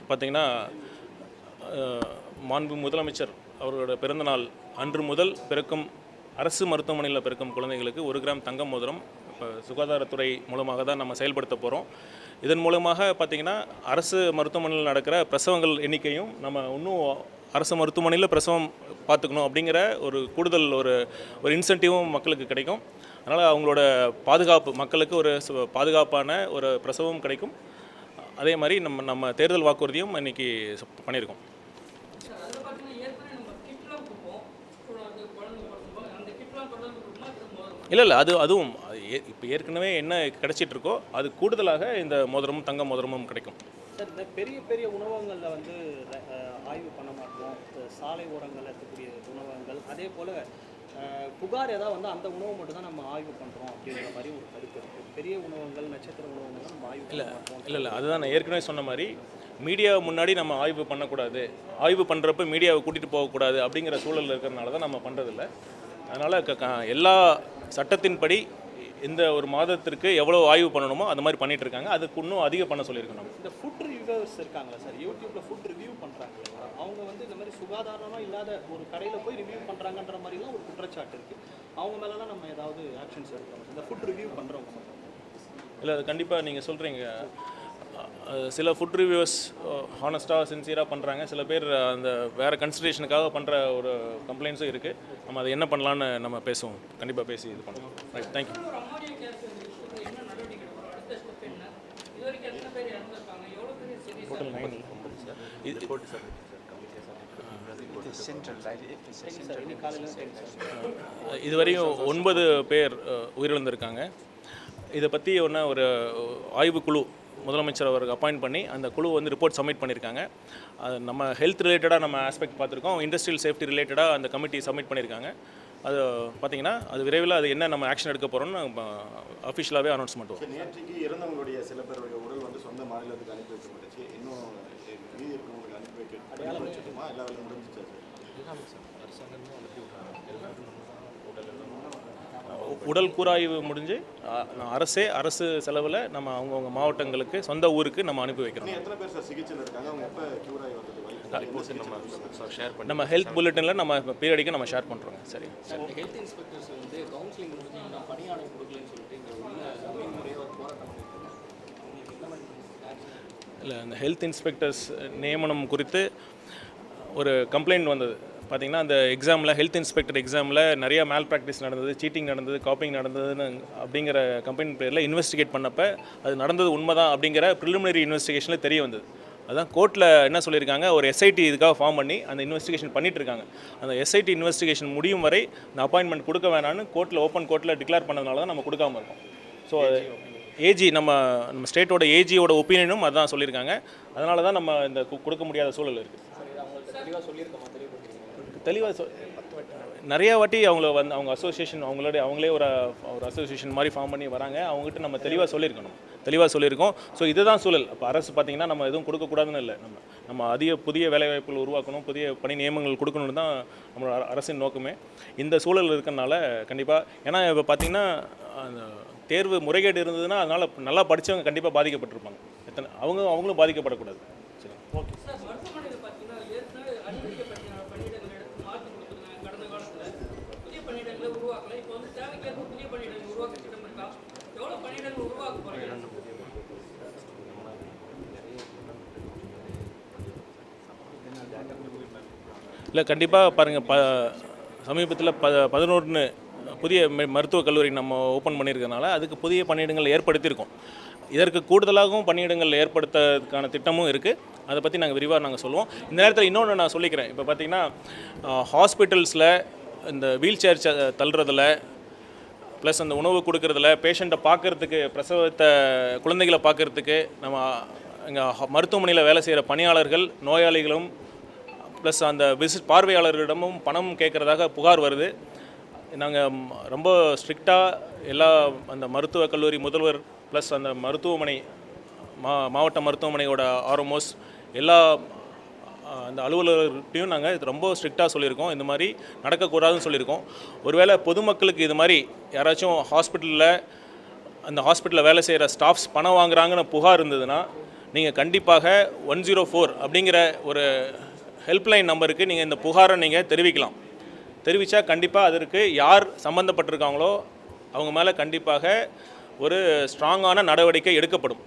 பார்த்தீங்கன்னா மாண்பு முதலமைச்சர் அவர்களோட பிறந்தநாள் அன்று முதல் பிறக்கும் அரசு மருத்துவமனையில் பிறக்கும் குழந்தைகளுக்கு 1 கிராம் தங்க மோதிரம் இப்போ சுகாதாரத்துறை மூலமாக தான் நம்ம செயல்படுத்த போகிறோம். இதன் மூலமாக பார்த்திங்கன்னா அரசு மருத்துவமனையில் நடக்கிற பிரசவங்கள் எண்ணிக்கையும் நம்ம இன்னும் அரசு மருத்துவமனையில் பிரசவம் பார்த்துக்கணும் அப்படிங்கிற ஒரு கூடுதல் ஒரு இன்சென்டிவும் மக்களுக்கு கிடைக்கும். அதனால் அவங்களோட பாதுகாப்பு மக்களுக்கு ஒரு பாதுகாப்பான ஒரு பிரசவம் கிடைக்கும். அதே மாதிரி நம்ம தேர்தல் வாக்குறுதியும் இன்றைக்கி பண்ணியிருக்கோம். இல்லை அதுவும் இப்போ ஏற்கனவே என்ன கிடைச்சிட்ருக்கோ அது கூடுதலாக இந்த மோதிரமும் தங்க மோதிரமும் கிடைக்கும். சார், இந்த பெரிய பெரிய உணவகங்களில் வந்து ஆய்வு பண்ண மாட்டோம். சாலை ஓரங்களில் இருக்கக்கூடிய உணவகங்கள், அதே போல் புகார் ஏதாவது வந்து அந்த உணவு மட்டும் தான் நம்ம ஆய்வு பண்ணுறோம் அப்படிங்கிற மாதிரி ஒரு கருத்து இருக்குது. பெரிய உணவகங்கள், நட்சத்திர உணவகங்கள் நம்ம ஆய்வு பண்ண மாட்டோம். இல்லை அதுதான் நான் ஏற்கனவே சொன்ன மாதிரி மீடியா முன்னாடி நம்ம ஆய்வு பண்ணக்கூடாது, ஆய்வு பண்ணுறப்ப மீடியாவை கூட்டிகிட்டு போகக்கூடாது அப்படிங்கிற சூழல் இருக்கிறதுனால தான் நம்ம பண்ணுறதில்ல. அதனால் எல்லா சட்டத்தின்படி இந்த ஒரு மாதத்திற்கு எவ்வளோ ஆய்வு பண்ணணுமோ அந்த மாதிரி பண்ணிட்டு இருக்காங்க. அதுக்கு இன்னும் அதிகம் பண்ண சொல்லியிருக்கோம். நம்ம இந்த ஃபுட் ரிவ்யூவர்ஸ் இருக்காங்களா சார், யூடியூப்ல ஃபுட் ரிவ்யூ பண்ணுறாங்க, அவங்க வந்து இந்த மாதிரி சுகாதாரமாக இல்லாத ஒரு கடையில் போய் ரிவ்யூ பண்ணுறாங்கன்ற மாதிரிலாம் ஒரு குற்றச்சாட்டு இருக்குது. அவங்க மேலெலாம் நம்ம ஏதாவது ஆக்ஷன்ஸ் எடுக்கணும், இந்த ஃபுட் ரிவ்யூ பண்ணுறவங்க மட்டும்? இல்லை, அது கண்டிப்பாக நீங்கள் சொல்கிறீங்க. சில ஃபுட் ரிவ்யூவர்ஸ் ஹானஸ்ட்டாக சின்சியராக பண்ணுறாங்க. சில பேர் அந்த வேறு கன்சிடரேஷனுக்காக பண்ணுற ஒரு கம்ப்ளைண்ட்ஸும் இருக்குது. நம்ம அதை என்ன பண்ணலான்னு நம்ம பேசுவோம், கண்டிப்பாக பேசி இது பண்ணுவோம். Right, thank you. டோட்டல் 9 இதுவரையும் 9 பேர் உயிரிழந்திருக்காங்க. இதை பற்றி ஒரு ஆய்வுக்குழு முதலமைச்சர் அவருக்கு அப்பாயிண்ட் பண்ணி அந்த குழு வந்து ரிப்போர்ட் சப்மிட் பண்ணியிருக்காங்க. அது நம்ம ஹெல்த் ரிலேட்டடாக நம்ம ஆஸ்பெக்ட் பார்த்துருக்கோம். இண்டஸ்ட்ரியல் சேஃப்டி ரிலேட்டடாக அந்த கமிட்டி சப்மிட் பண்ணியிருக்காங்க. அது பார்த்திங்கன்னா அது விரைவில் அது என்ன நம்ம ஆக்ஷன் எடுக்க போகிறோம்னு அஃபிஷியலாகவே அனௌன்ஸ்மெண்ட் வரும். நேற்றுக்கு இறந்தவங்களுடைய சில பேருடைய உடல் வந்து சொந்த மாநிலத்துக்கு அனுப்பி வைக்கப்பட்டுச்சு. இன்னும் மீதி இருக்கிறவங்களுக்கு அனுப்பி வைக்கணுமா? எல்லா வேலையும் முடிஞ்சிச்சு. உடல் கூராய்வு முடிஞ்சு அரசு செலவில் நம்ம அவங்கவுங்க மாவட்டங்களுக்கு சொந்த ஊருக்கு நம்ம அனுப்பி வைக்கிறோம். எத்தனை பேர் சார் சிகிச்சையில் இருக்காங்க? அவங்க எப்போ க்யூர் ஆகி வந்தது? நம்ம ஹெல்த் புல்லட்டினில் நம்ம பீரியடிக்கு நம்ம ஷேர் பண்ணுறோங்க. சரி, ஹெல்த் இன்ஸ்பெக்டர்ஸ் வந்து கவுன்சிலிங் முடிஞ்சு பணியாளை கொடுக்கலன்னு சொல்லிட்டு இல்லை, அந்த ஹெல்த் இன்ஸ்பெக்டர்ஸ் நியமனம் குறித்து ஒரு கம்ப்ளைண்ட் வந்தது. பார்த்திங்கன்னா அந்த எக்ஸாமில் ஹெல்த் இன்ஸ்பெக்டர் எக்ஸாமில் நிறையா மேல் ப்ராக்டிஸ் நடந்தது, சீட்டிங் நடந்தது, காப்பிங் நடந்ததுன்னு அப்படிங்கிற கம்ப்ளைண்ட் பேரில் இன்வெஸ்டிகேட் பண்ணப்போ அது நடந்தது உண்மைதான் அப்படிங்கிற ப்ரிலிமினரி இன்வெஸ்டிகேஷனில் தெரிய வந்தது. அதுதான் கோர்ட்டில் என்ன சொல்லியிருக்காங்க, ஒரு எஸ்ஐடி இதுக்காக ஃபார்ம் பண்ணி அந்த இன்வெஸ்டிகேஷன் பண்ணிகிட்ருக்காங்க. அந்த எஸ்ஐடி இன்வெஸ்டிகேஷன் முடியும் வரை இந்த அப்பாயின்மெண்ட் கொடுக்க வேணான்னு கோர்ட்டில் ஓப்பன் கோர்ட்டில் டிக்ளேர் பண்ணதுனால தான் நம்ம கொடுக்காமல் இருக்கோம். ஸோ ஏஜி நம்ம ஸ்டேட்டோட ஏஜியோட ஒப்பீனியனும் அதுதான் சொல்லியிருக்காங்க. அதனால தான் நம்ம இந்த கொடுக்க முடியாத சூழல் இருக்குது. தெளிவாக நிறையா வாட்டி அவங்க அசோசியேஷன் அவங்களே ஒரு அசோசியேஷன் மாதிரி ஃபார்ம் பண்ணி வராங்க. அவங்ககிட்ட நம்ம தெளிவாக சொல்லியிருக்கோம். ஸோ இதுதான் சூழல். இப்போ அரசு பார்த்திங்கன்னா நம்ம எதுவும் கொடுக்கக்கூடாதுன்னு இல்லை, நம்ம புதிய வேலைவாய்ப்புகள் உருவாக்கணும், புதிய பணி நியமனங்கள் கொடுக்கணும்னு தான் நம்மளோட அரசின் நோக்கமே. இந்த சூழல் இருக்கிறனால கண்டிப்பாக, ஏன்னா இப்போ பார்த்திங்கன்னா அந்த தேர்வு முறைகேடு இருந்ததுன்னா அதனால் நல்லா படித்தவங்க கண்டிப்பாக பாதிக்கப்பட்டிருப்பாங்க. அவங்களும் பாதிக்கப்படக்கூடாது. சரி, ஓகே. இல்லை, கண்டிப்பாக பாருங்கள், சமீபத்தில் 11 புதிய மருத்துவக் கல்லூரி நம்ம ஓப்பன் பண்ணியிருக்கிறதுனால அதுக்கு புதிய பணியிடங்கள் ஏற்படுத்தியிருக்கோம். இதற்கு கூடுதலாகவும் பணியிடங்கள் ஏற்படுத்துறதுக்கான திட்டமும் இருக்குது. அதை பற்றி நாங்கள் விரிவாக சொல்லுவோம். இந்த நேரத்தில் இன்னொன்று நான் சொல்லிக்கிறேன். இப்போ பார்த்திங்கன்னா ஹாஸ்பிட்டல்ஸில் இந்த வீல் சேர் தள்ளுறதில் ப்ளஸ் அந்த உணவு கொடுக்கறதில் பேஷண்ட்டை பார்க்குறதுக்கு, பிரசவத்தை குழந்தைகளை பார்க்குறதுக்கு நம்ம இங்கே மருத்துவமனையில் வேலை செய்கிற பணியாளர்கள், நோயாளிகளும் ப்ளஸ் அந்த பார்வையாளர்களிடமும் பணம் கேட்குறதாக புகார் வருது. நாங்கள் ரொம்ப ஸ்ட்ரிக்டாக எல்லா அந்த மருத்துவக் கல்லூரி முதல்வர் ப்ளஸ் அந்த மருத்துவமனை மாவட்ட மருத்துவமனையோட ஆர்எம்ஓஸ் எல்லா அந்த அலுவலர்கிட்டையும் நாங்கள் இது ரொம்ப ஸ்ட்ரிக்டாக சொல்லியிருக்கோம். இந்த மாதிரி நடக்கக்கூடாதுன்னு சொல்லியிருக்கோம். ஒருவேளை பொதுமக்களுக்கு இது மாதிரி யாராச்சும் ஹாஸ்பிட்டலில் அந்த ஹாஸ்பிட்டலில் வேலை செய்கிற ஸ்டாஃப்ஸ் பணம் வாங்குறாங்கன்னு புகார் இருந்ததுன்னா நீங்கள் கண்டிப்பாக 104 அப்படிங்கிற ஒரு ஹெல்ப்லைன் நம்பருக்கு நீங்கள் இந்த புகாரை நீங்கள் தெரிவிக்கலாம். தெரிவித்தா கண்டிப்பாக அதற்கு யார் சம்மந்தப்பட்டிருக்காங்களோ அவங்க மேலே கண்டிப்பாக ஒரு ஸ்ட்ராங்கான நடவடிக்கை எடுக்கப்படும்.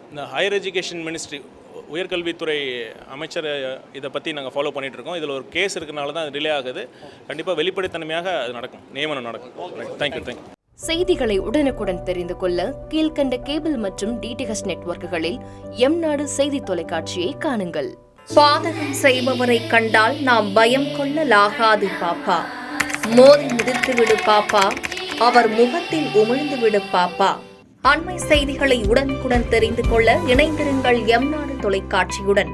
இந்த ஹையர் எஜுகேஷன் மினிஸ்ட்ரி உயர்கல்வித்துறை அமைச்சர் இதை பற்றி நாங்கள் ஃபாலோ பண்ணிகிட்ருக்கோம். இதில் ஒரு கேஸ் இருக்கனால தான் டிலே ஆகுது. கண்டிப்பாக வெளிப்படைத்தன்மையாக அது நடக்கும், நியமனம் நடக்கும். தேங்க்யூ. செய்திகளை உடனுக்குடன் தெரிந்து கொள்ள கீழ்கண்ட கேபிள் மற்றும் டிடிஹெச் நெட்வொர்க்குகளில் எம்நாடு செய்தி தொலைக்காட்சியை காணுங்கள். பாதகம் செய்பவரை கண்டால் நாம் பயம் கொள்ளலாகாது பாப்பா. மோதி மிதித்து விடு பாப்பா, அவர் முகத்தில் உமிழ்ந்து விடு பாப்பா. அண்மை செய்திகளை உடனுக்குடன் தெரிந்து கொள்ள இணைந்திருங்கள் எம்நாடு தொலைக்காட்சியுடன்.